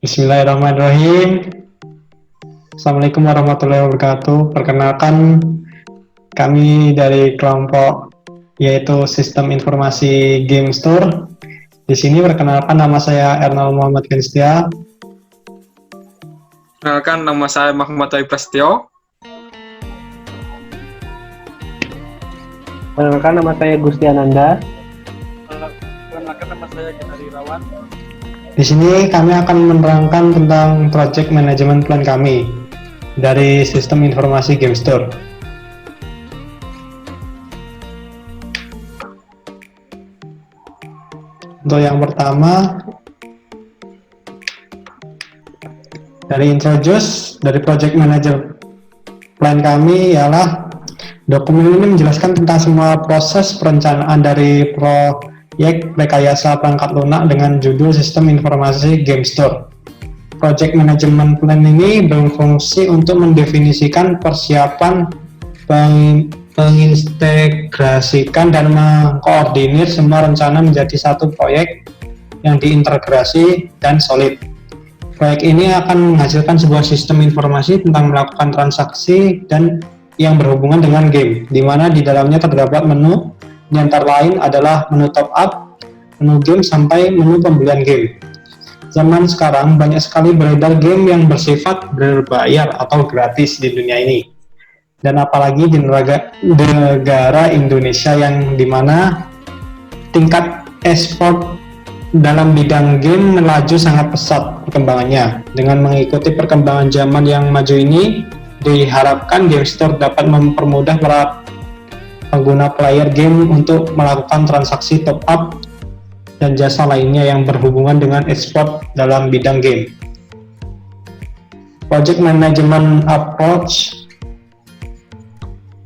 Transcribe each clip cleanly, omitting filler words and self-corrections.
Bismillahirrahmanirrahim. Assalamualaikum warahmatullahi wabarakatuh. Perkenalkan, kami dari kelompok yaitu Sistem Informasi Game Store. Di sini perkenalkan, nama saya Ernal Muhammad Genstia. Perkenalkan, nama saya Muhammad Wahid Prasetyo. Perkenalkan, nama saya Gusti Ananda. Perkenalkan, nama saya Gita Irawan. Di sini kami akan menerangkan tentang project management plan kami dari Sistem Informasi Game Store. Untuk yang pertama, dari introduce, dari project manager plan kami ialah dokumen ini menjelaskan tentang semua proses perencanaan dari proyek rekayasa perangkat lunak dengan judul Sistem Informasi Game Store. Project Management Plan ini berfungsi untuk mendefinisikan persiapan, mengintegrasikan dan mengkoordinir semua rencana menjadi satu proyek yang diintegrasi dan solid. Proyek ini akan menghasilkan sebuah sistem informasi tentang melakukan transaksi dan yang berhubungan dengan game, di mana di dalamnya terdapat menu, di antara lain adalah menu top up, menu game, sampai menu pembelian game. Zaman sekarang banyak sekali beredar game yang bersifat berbayar atau gratis di dunia ini. Dan apalagi di negara Indonesia yang dimana tingkat e-sport dalam bidang game melaju sangat pesat perkembangannya. Dengan mengikuti perkembangan zaman yang maju ini, diharapkan Game Store dapat mempermudah para pengguna player game untuk melakukan transaksi top up dan jasa lainnya yang berhubungan dengan e-sport dalam bidang game. Project Management Approach.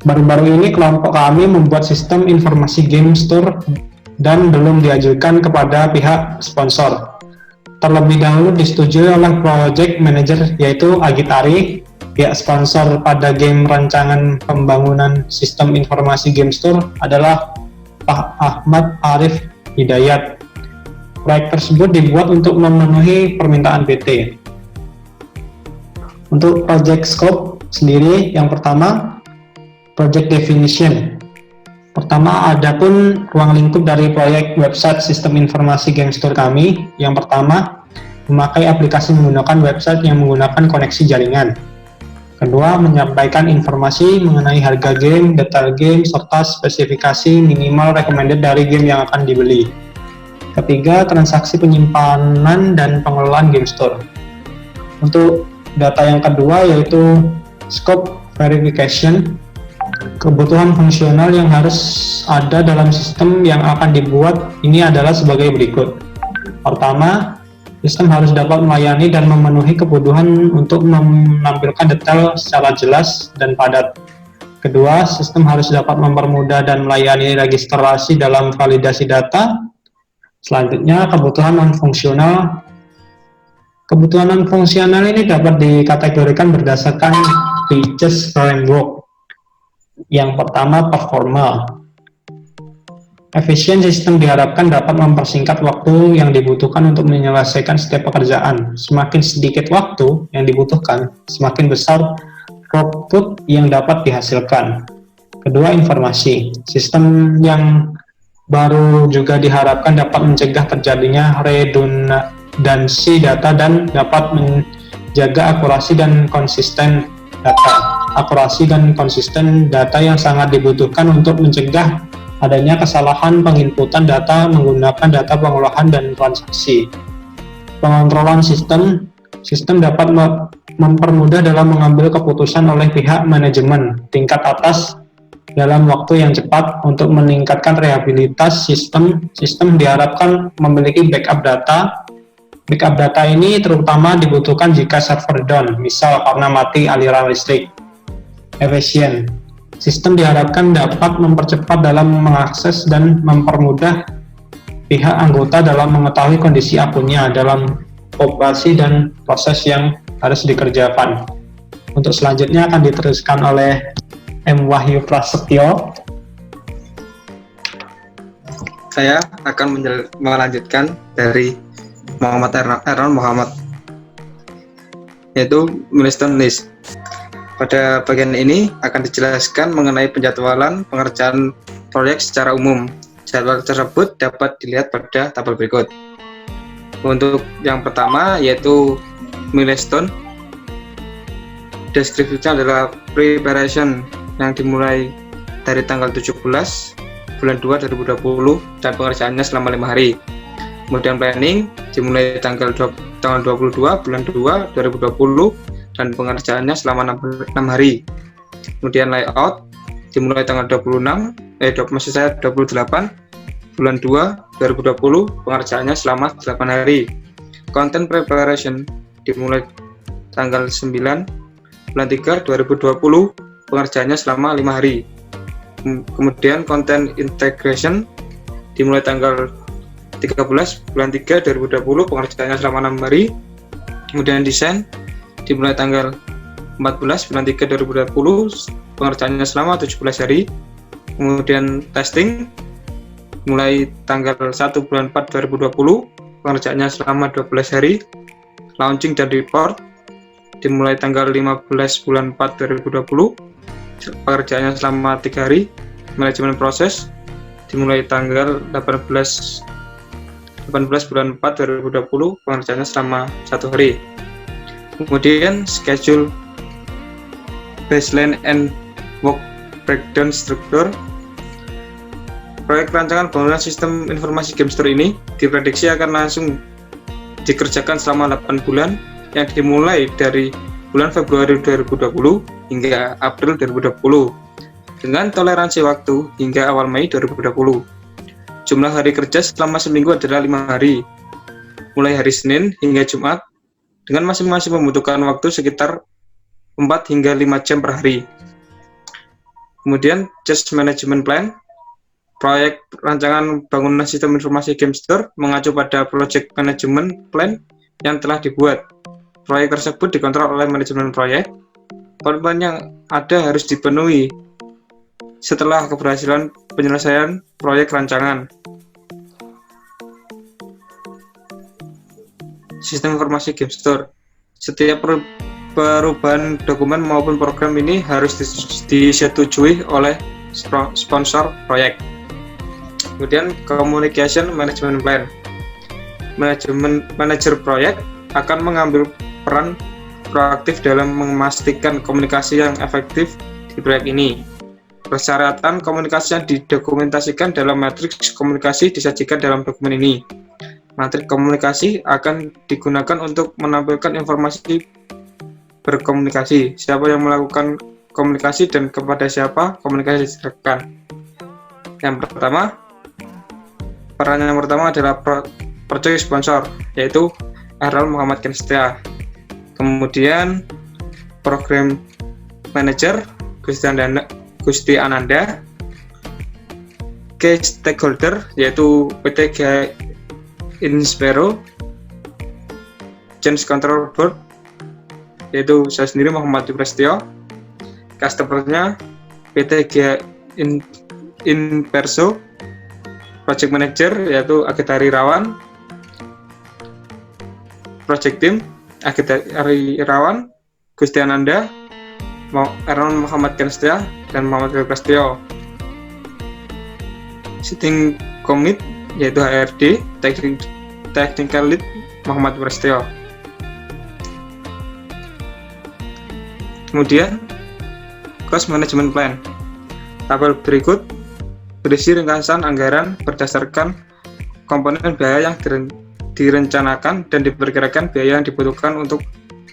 Baru-baru ini kelompok kami membuat sistem informasi Game Store dan belum diajukan kepada pihak sponsor. Terlebih dahulu disetujui oleh Project Manager yaitu Agit Ari, pihak sponsor pada game rancangan pembangunan sistem informasi Game Store adalah Pak Ahmad Arif Hidayat. Proyek tersebut dibuat untuk memenuhi permintaan PT. Untuk project scope sendiri, yang pertama, project definition. Pertama, adapun ruang lingkup dari proyek website sistem informasi Game Store kami. Yang pertama, memakai aplikasi menggunakan website yang menggunakan koneksi jaringan. Kedua, menyampaikan informasi mengenai harga game, detail game, serta spesifikasi minimal recommended dari game yang akan dibeli. Ketiga, transaksi penyimpanan dan pengelolaan Game Store. Untuk data yang kedua yaitu scope verification, kebutuhan fungsional yang harus ada dalam sistem yang akan dibuat ini adalah sebagai berikut. Pertama, sistem harus dapat melayani dan memenuhi kebutuhan untuk menampilkan detail secara jelas dan padat. Kedua, sistem harus dapat mempermudah dan melayani registrasi dalam validasi data. Selanjutnya, kebutuhan non-fungsional. Kebutuhan non-fungsional ini dapat dikategorikan berdasarkan features framework. Yang pertama, performa. Efisien sistem diharapkan dapat mempersingkat waktu yang dibutuhkan untuk menyelesaikan setiap pekerjaan. Semakin sedikit waktu yang dibutuhkan, semakin besar output yang dapat dihasilkan. Kedua, informasi. Sistem yang baru juga diharapkan dapat mencegah terjadinya redundansi data dan dapat menjaga akurasi dan konsisten data. Akurasi dan konsisten data yang sangat dibutuhkan untuk mencegah adanya kesalahan penginputan data menggunakan data pengolahan dan transaksi. Pengontrolan sistem dapat mempermudah dalam mengambil keputusan oleh pihak manajemen tingkat atas dalam waktu yang cepat untuk meningkatkan reliabilitas sistem. Sistem diharapkan memiliki backup data. Backup data ini terutama dibutuhkan jika server down, misal karena mati aliran listrik. Efisien. Sistem diharapkan dapat mempercepat dalam mengakses dan mempermudah pihak anggota dalam mengetahui kondisi akunnya dalam operasi dan proses yang harus dikerjakan. Untuk selanjutnya akan diteruskan oleh M. Wahyu Prasetyo. Saya akan melanjutkan dari Muhammad Erron Muhammad, yaitu milestone list. Pada bagian ini akan dijelaskan mengenai penjadwalan pengerjaan proyek secara umum. Jadwal tersebut dapat dilihat pada tabel berikut. Untuk yang pertama yaitu milestone, deskripsinya adalah preparation yang dimulai dari tanggal 17 bulan 2 2020 dan pengerjaannya selama 5 hari. Kemudian planning dimulai tanggal 22 bulan 2 2020 dan pengerjaannya selama 6 hari. Kemudian layout dimulai tanggal 28 bulan 2 2020, pengerjaannya selama 8 hari. Content preparation dimulai tanggal 9 bulan 3 2020, pengerjaannya selama 5 hari. Kemudian content integration dimulai tanggal 13 bulan 3 2020, pengerjaannya selama 6 hari. Kemudian desain dimulai tanggal 14 bulan 3 2020, pengerjaannya selama 17 hari. Kemudian testing mulai tanggal 1 bulan 4 2020, pengerjaannya selama 12 hari. Launching dan report dimulai tanggal 15 bulan 4 2020, pengerjaannya selama 3 hari. Manajemen proses dimulai tanggal 18 bulan 4 2020, pengerjaannya selama 1 hari. Kemudian schedule, baseline and work breakdown struktur. Proyek rancangan bangunan sistem informasi game store ini diprediksi akan langsung dikerjakan selama 8 bulan yang dimulai dari bulan Februari 2020 hingga April 2020 dengan toleransi waktu hingga awal Mei 2020. Jumlah hari kerja selama seminggu adalah 5 hari, mulai hari Senin hingga Jumat, dengan masing-masing membutuhkan waktu sekitar 4 hingga 5 jam per hari. Kemudian Change Management Plan, proyek rancangan bangunan sistem informasi game store mengacu pada Project Management Plan yang telah dibuat. Proyek tersebut dikontrol oleh manajemen proyek. Poin-poin yang ada harus dipenuhi setelah keberhasilan penyelesaian proyek rancangan. Sistem informasi game store. Setiap perubahan dokumen maupun program ini harus disetujui oleh sponsor proyek. Kemudian Communication Management Plan. Manajer proyek akan mengambil peran proaktif dalam memastikan komunikasi yang efektif di proyek ini. Persyaratan komunikasi yang didokumentasikan dalam matriks komunikasi disajikan dalam dokumen ini. Matriks komunikasi akan digunakan untuk menampilkan informasi berkomunikasi, siapa yang melakukan komunikasi dan kepada siapa komunikasi diserahkan. Peran yang pertama adalah project sponsor, yaitu Erron Muhammad Kenstia. Kemudian program manager Gusti Ananda. Key stakeholder yaitu PT GA Inspero. Change Control Board yaitu saya sendiri Muhammad Prastio. Customer-nya PT GA Inperso. Project Manager yaitu Agitari Rawan. Project Team Agitari Rawan, Gusti Ananda, Erron Muhammad Kenstia, dan Muhammad Prastio. Sitting Commit yaitu HRD, Technical Lead Muhammad Prastio. Kemudian Cost Management Plan. Tabel berikut berisi ringkasan anggaran berdasarkan komponen biaya yang direncanakan dan diperkirakan biaya yang dibutuhkan untuk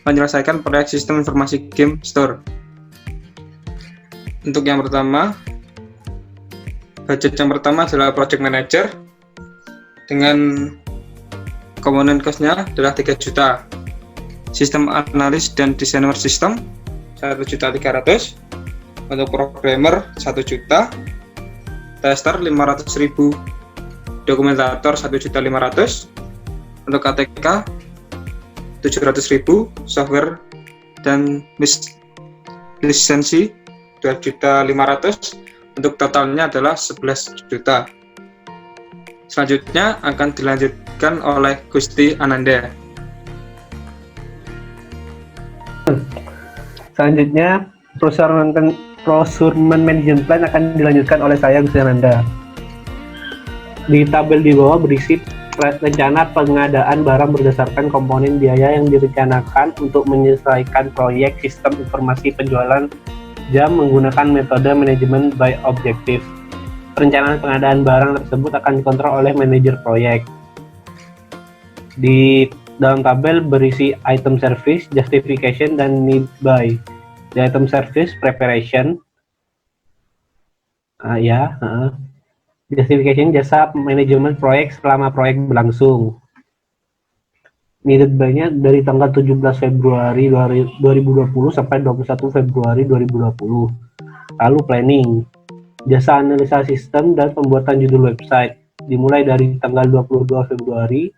menyelesaikan proyek sistem informasi game store. Untuk yang pertama, budget yang pertama adalah project manager dengan komponen cost-nya adalah 3 juta. Sistem analis dan desainer sistem 1.300.000. Untuk programmer 1 juta. Tester 500.000, dokumentator 1.500.000, untuk KTK 700.000, software dan lisensi 2.500.000, untuk totalnya adalah 11 juta. Selanjutnya akan dilanjutkan oleh Gusti Ananda. Selanjutnya, Procurement Management Plan akan dilanjutkan oleh saya, Gusti Ananda. Di tabel di bawah berisi rencana pengadaan barang berdasarkan komponen biaya yang direncanakan untuk menyelesaikan proyek sistem informasi penjualan jam menggunakan metode manajemen by objective. Perencanaan pengadaan barang tersebut akan dikontrol oleh manajer proyek. Di dalam tabel berisi item service, justification, dan need buy. Di item service, preparation, justification jasa manajemen proyek selama proyek berlangsung. Needed buy-nya dari tanggal 17 Februari 2020 sampai 21 Februari 2020. Lalu planning, jasa analisa sistem dan pembuatan judul website, dimulai dari tanggal 22 Februari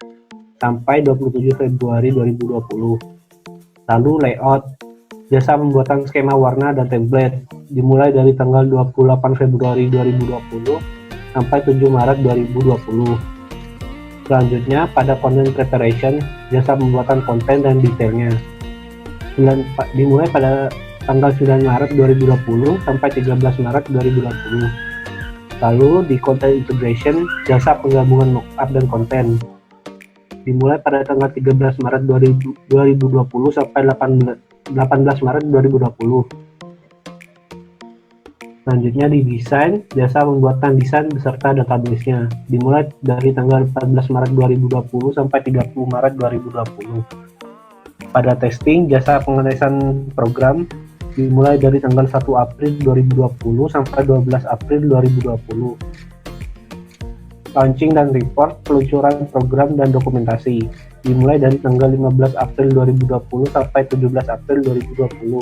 sampai 27 Februari 2020. Lalu layout, jasa pembuatan skema warna dan template, dimulai dari tanggal 28 Februari 2020 sampai 7 Maret 2020. Selanjutnya, pada content preparation, jasa pembuatan konten dan detailnya, dimulai pada tanggal 9 Maret 2020 sampai 13 Maret 2020. Lalu di content integration, jasa penggabungan mockup dan konten, dimulai pada tanggal 13 Maret 2020 sampai 18 Maret 2020. Selanjutnya di desain, jasa pembuatan desain beserta database-nya, dimulai dari tanggal 14 Maret 2020 sampai 30 Maret 2020. Pada testing, jasa pengetesan program, dimulai dari tanggal 1 April 2020 sampai 12 April 2020. Launching dan report peluncuran program dan dokumentasi, dimulai dari tanggal 15 April 2020 sampai 17 April 2020.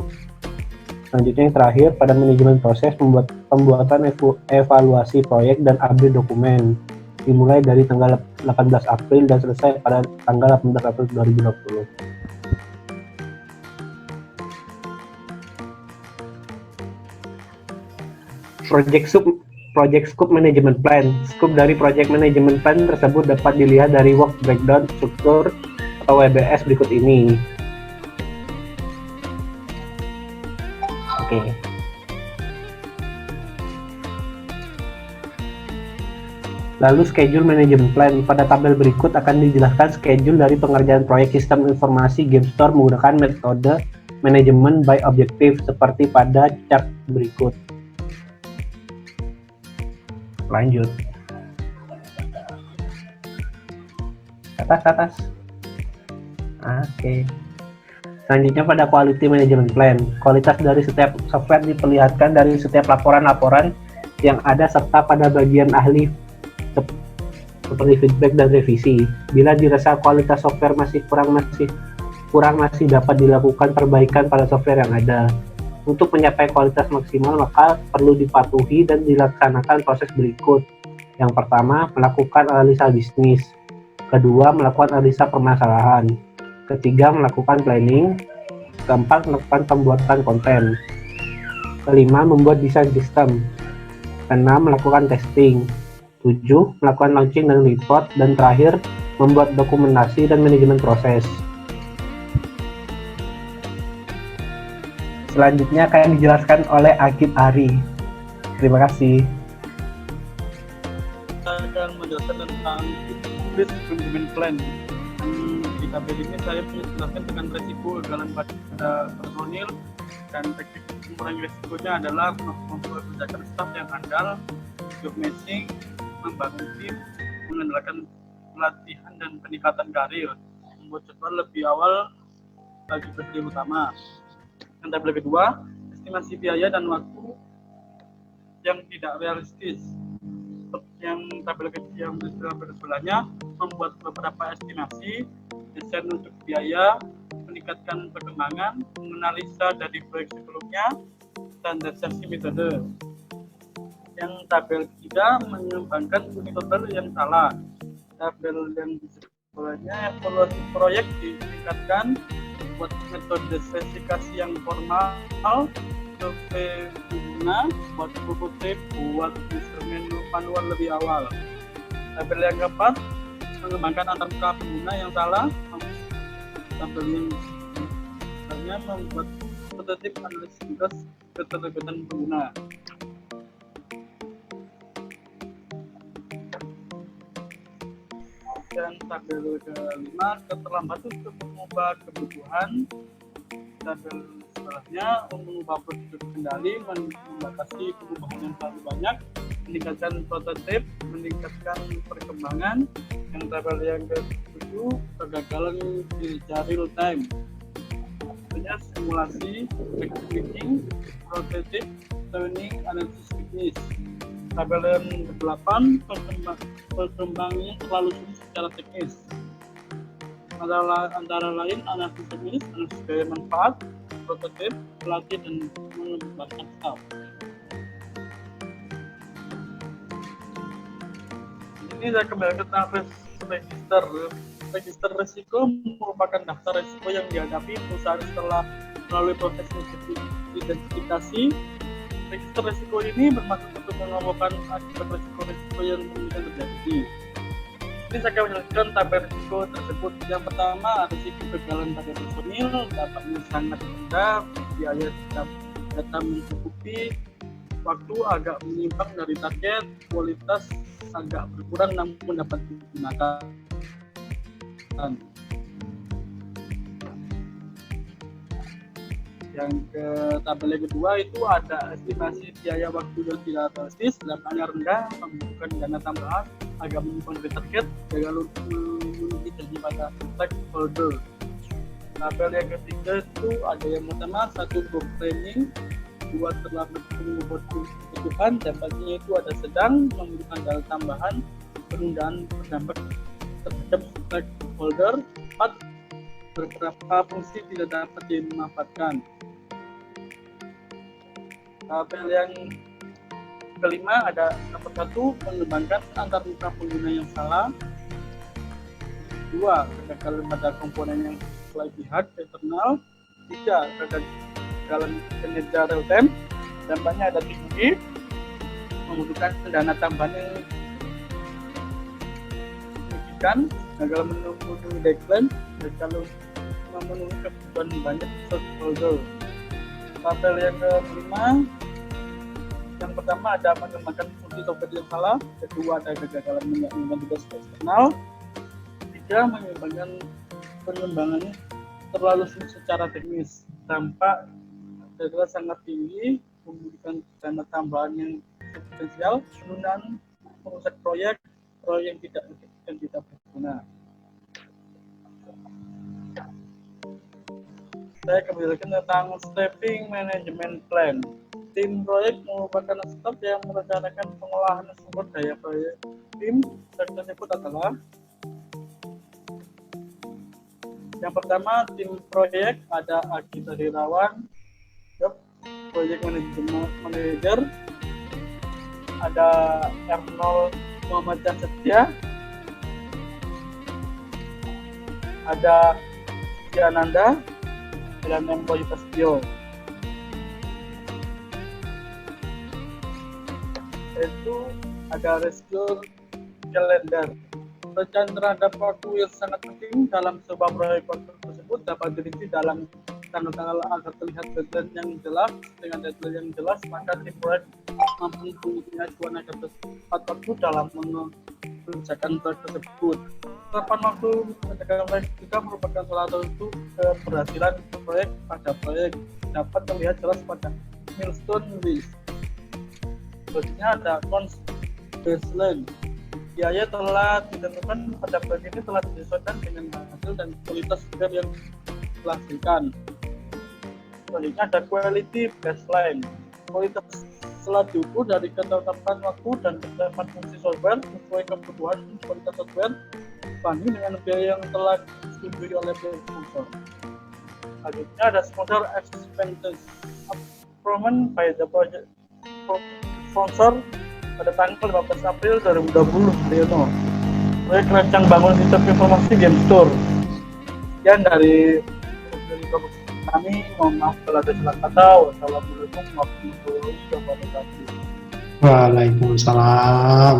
Selanjutnya yang terakhir, pada manajemen proses pembuatan evaluasi proyek dan update dokumen, dimulai dari tanggal 18 April dan selesai pada tanggal 18 April 2020. Project Scope Management Plan. Scope dari Project Management Plan tersebut dapat dilihat dari work breakdown struktur atau WBS berikut ini. Oke. Lalu schedule management plan. Pada tabel berikut akan dijelaskan schedule dari pengerjaan proyek sistem informasi game store menggunakan metode manajemen by objective seperti pada chart berikut. Lanjut. Atas. Oke. Selanjutnya pada quality management plan. Kualitas dari setiap software diperlihatkan dari setiap laporan-laporan yang ada serta pada bagian ahli seperti feedback dan revisi. Bila dirasa kualitas software masih kurang dapat dilakukan perbaikan pada software yang ada. Untuk mencapai kualitas maksimal maka perlu dipatuhi dan dilaksanakan proses berikut. Yang pertama, melakukan analisa bisnis. Kedua, melakukan analisa permasalahan. Ketiga, melakukan planning. Keempat, melakukan pembuatan konten. Kelima, membuat desain sistem. Keenam, melakukan testing. 7, melakukan launching dan report. Dan terakhir, membuat dokumentasi dan manajemen proses. Selanjutnya akan dijelaskan oleh Akib Ari. Terima kasih. Saya akan menjelaskan tentang Risk Management Plan. Di tabel ini saya menjelaskan dengan resiko kegagalan pada personil dan teknik mengurangi resikonya adalah mempekerjakan staf yang handal, job matching, membangun tim, mengandalkan pelatihan dan peningkatan karir, membuat jadwal lebih awal bagi berdiri utama. Yang tabel kedua, estimasi biaya dan waktu yang tidak realistis. Yang tabel yang sebelahnya membuat beberapa estimasi, desain untuk biaya, meningkatkan perkembangan, menganalisa dari proyek sebelumnya, standarisasi metode. Yang tabel ketiga mengembangkan unit total yang salah. Tabel yang di sebelahnya evaluasi proyek ditingkatkan, buat metode spesifikasi yang formal, survei guna, buat prototip, buat instrumen manual lebih awal. Tabel yang keempat mengembangkan antar muka pengguna yang salah, tabelin misalnya membuat prototip analisis tugas keterlibatan pengguna. Dan tabel kelima, keterlambatan untuk mengubah kebutuhan. Tabel setelahnya, mengubah prosedur kendali, membatasi perubahan yang terlalu banyak, meningkatkan prototip, meningkatkan perkembangan. Yang tabel yang ke-7, kegagalan di real time. Artinya simulasi, backtracking, prototip, training, analisis teknis. Tabel yang ke-8, perkembangannya terlalu sulit secara teknis. Antara lain analisis teknis, analisis gaya manfaat, prototip, pelatih, dan melibatkan staff. Ini saya kembali ke register. Register risiko merupakan daftar risiko yang dihadapi perusahaan setelah melalui proses identifikasi. Register risiko ini bermaksud untuk mengelompokkan akibat risiko-risiko yang mungkin terjadi. Ini saya akan menjelaskan tabel risiko tersebut. Yang pertama, risiko kegagalan pada personil, dapatnya sangat rendah, biaya data mencukupi, waktu agak menyimpang dari target, kualitas agak berkurang namun dapat digunakan. Yang ke tabel yang kedua itu ada estimasi biaya waktu yang tidak realistis, datanya rendah, membutuhkan dana tambahan, agak menyimpang dari target, gagal memenuhi janji pada stakeholder. Tabel yang ketiga itu ada yang pertama, 1 group training, 2 terlambat mengubah kebutuhan, dampaknya itu ada sedang, membutuhkan dana tambahan, penundaan berdampak terhadap stakeholder, 4 beberapa fungsi tidak dapat dimanfaatkan. Tabel yang kelima ada nomor 1, mengembangkan antar muka pengguna yang salah. 2, kegagalan pada komponen yang slightly hard internal. 3, kegagalan kinerja real time, dampaknya ada tinggi, membutuhkan dana tambahan yang signifikan, gagal memenuhi deadline, gagal memenuhi kebutuhan banyak stakeholder. Tabel yang kelima, yang pertama ada mengembangkan fungsi software yang salah, kedua ada kegagalan menjalankan tugas eksternal, 3 pengembangannya terlalu sulit secara teknis, dampak adalah sangat tinggi, membutuhkan dana tambahan yang substansial, penundaan merusak proyek yang tidak berguna. Saya kembalikan tentang Staffing Management Plan. Tim proyek merupakan staf yang merencanakan pengolahan sumber daya proyek. Tim tersebut adalah yang pertama, tim proyek ada Agita Hirawan, Project Manager, ada Ernol Muhammad Setia, ada Diananda, dan Employee Pastio. Itu ada reschedule calendar. Rencana terhadap waktu yang sangat penting dalam sebuah proyek tersebut dapat dirinci dalam tanggal-tanggal agar terlihat deadline yang jelas. Dengan deadline yang jelas, maka tim proyek mampu mempunyai acuan agar tepat waktu dalam mengerjakan proyek tersebut. Penerapan waktu mengerjakan proyek juga merupakan salah satu keberhasilan proyek pada proyek dapat terlihat jelas pada milestone list. Berikutnya ada cost baseline. Biaya telah ditentukan pada proyek ini telah disesuaikan dengan hasil dan kualitas software yang dihasilkan. Selanjutnya ada quality baseline. Kualitas telah diukur dari ketetapan waktu dan ketetapan fungsi software sesuai kebutuhan kualitas software banding dengan biaya yang telah disetujui oleh sponsor. Selanjutnya ada sponsor expenses approved by the project sponsor pada tanggal 15 April 2020. Haryono. Proyek rancang bangun sistem informasi game store. Sekian dari kami, mohon maaf kalau ada salah kata. Wassalamualaikum warahmatullahi wabarakatuh. Waalaikumsalam.